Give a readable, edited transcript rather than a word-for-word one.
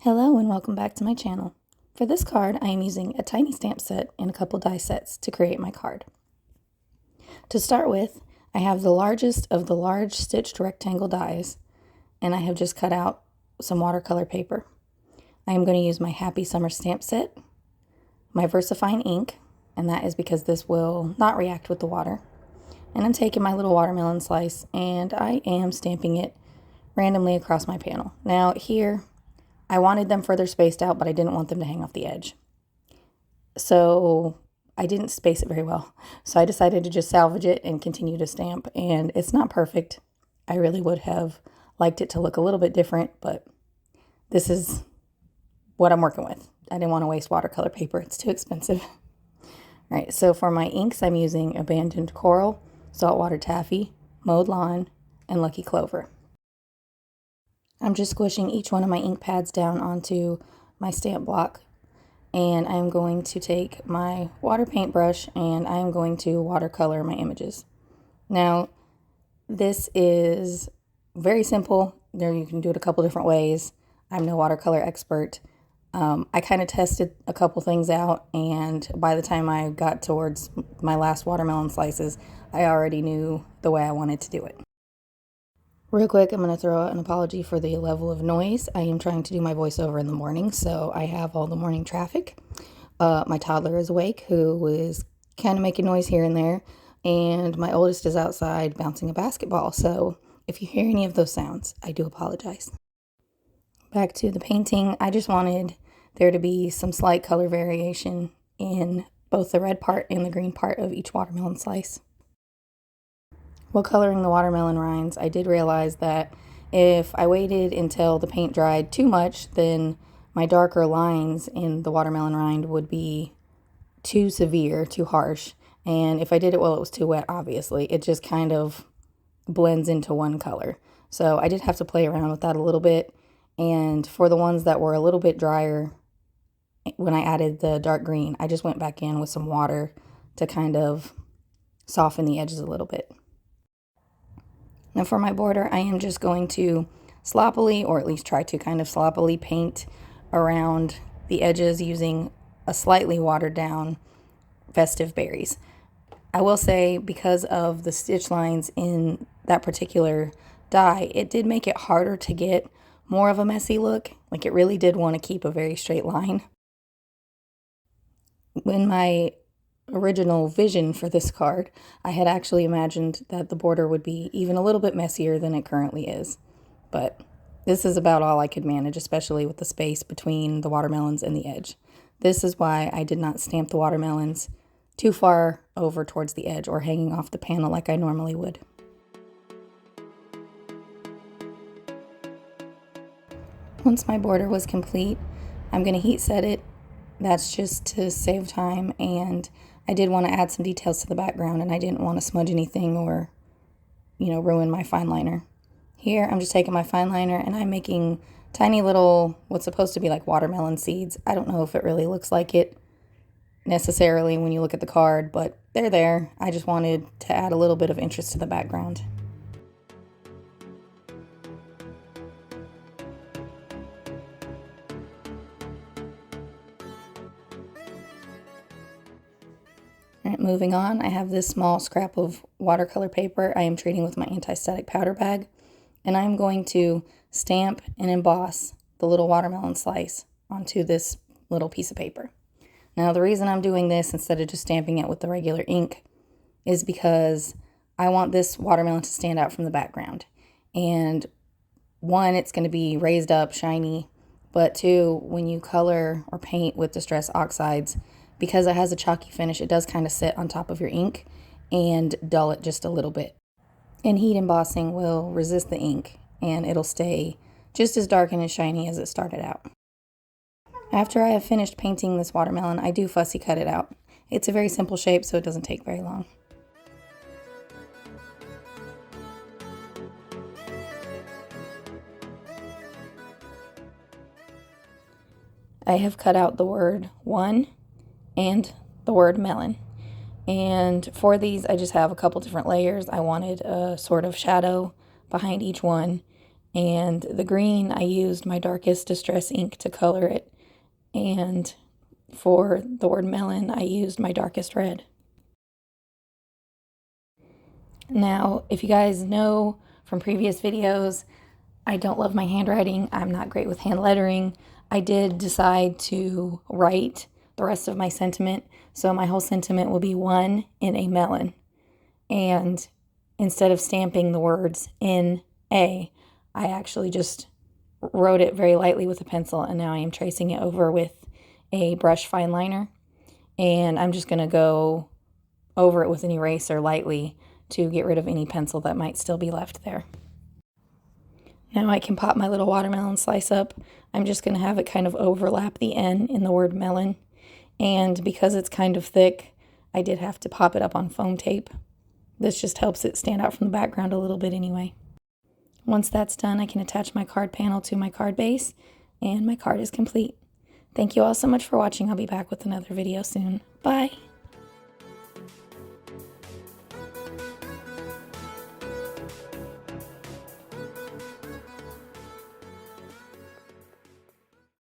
Hello and welcome back to my channel. For this card, I am using a tiny stamp set and a couple die sets to create my card. To start with, I have the largest of the large stitched rectangle dies, and I have just cut out some watercolor paper. I am going to use my Happy Summer stamp set, my VersaFine ink, and that is because this will not react with the water. And I'm taking my little watermelon slice and I am stamping it randomly across my panel. Now here, I wanted them further spaced out, but I didn't want them to hang off the edge. So I didn't space it very well. So I decided to just salvage it and continue to stamp. And it's not perfect. I really would have liked it to look a little bit different, but this is what I'm working with. I didn't want to waste watercolor paper. It's too expensive. All right, so for my inks, I'm using Abandoned Coral, Saltwater Taffy, Mowed Lawn, and Lucky Clover. I'm just squishing each one of my ink pads down onto my stamp block, and I'm going to take my water paintbrush and I'm going to watercolor my images. Now, this is very simple. There, you can do it a couple different ways. I'm no watercolor expert. I kind of tested a couple things out, and by the time I got towards my last watermelon slices, I already knew the way I wanted to do it. Real quick, I'm going to throw out an apology for the level of noise. I am trying to do my voiceover in the morning, so I have all the morning traffic. My toddler is awake, who is kind of making noise here and there, and my oldest is outside bouncing a basketball, so if you hear any of those sounds, I do apologize. Back to the painting, I just wanted there to be some slight color variation in both the red part and the green part of each watermelon slice. While coloring the watermelon rinds, I did realize that if I waited until the paint dried too much, then my darker lines in the watermelon rind would be too severe, too harsh. And if I did it while it was too wet, obviously, it just kind of blends into one color. So I did have to play around with that a little bit. And for the ones that were a little bit drier, when I added the dark green, I just went back in with some water to kind of soften the edges a little bit. Now for my border, I am just going to sloppily, or at least try to kind of sloppily, paint around the edges using a slightly watered down Festive Berries. I will say, because of the stitch lines in that particular die, it did make it harder to get more of a messy look. Like, it really did want to keep a very straight line. When my original vision for this card, I had actually imagined that the border would be even a little bit messier than it currently is. But this is about all I could manage, especially with the space between the watermelons and the edge. This is why I did not stamp the watermelons too far over towards the edge or hanging off the panel like I normally would. Once my border was complete, I'm going to heat set it. That's just to save time, and I did want to add some details to the background, and I didn't want to smudge anything or, ruin my fine liner. Here, I'm just taking my fine liner and I'm making tiny little, what's supposed to be like watermelon seeds. I don't know if it really looks like it necessarily when you look at the card, but they're there. I just wanted to add a little bit of interest to the background. Alright, moving on, I have this small scrap of watercolor paper I am treating with my anti-static powder bag, and I'm going to stamp and emboss the little watermelon slice onto this little piece of paper. Now, the reason I'm doing this instead of just stamping it with the regular ink is because I want this watermelon to stand out from the background. And one, it's going to be raised up, shiny, but two, when you color or paint with Distress Oxides, because it has a chalky finish, it does kind of sit on top of your ink and dull it just a little bit. And heat embossing will resist the ink, and it'll stay just as dark and as shiny as it started out. After I have finished painting this watermelon, I do fussy cut it out. It's a very simple shape, so it doesn't take very long. I have cut out the word one and the word melon. And for these, I just have a couple different layers. I wanted a sort of shadow behind each one, And the green, I used my darkest distress ink to color it. And for the word melon, I used my darkest red. Now, if you guys know from previous videos, I don't love my handwriting. I'm not great with hand lettering. I did decide to write the rest of my sentiment. So my whole sentiment will be one in a melon. And instead of stamping the words in A, I actually just wrote it very lightly with a pencil, and now I am tracing it over with a brush fine liner. And I'm just going to go over it with an eraser lightly to get rid of any pencil that might still be left there. Now I can pop my little watermelon slice up. I'm just going to have it kind of overlap the N in the word melon. And because it's kind of thick, I did have to pop it up on foam tape. This just helps it stand out from the background a little bit anyway. Once that's done, I can attach my card panel to my card base, and my card is complete. Thank you all so much for watching. I'll be back with another video soon. Bye!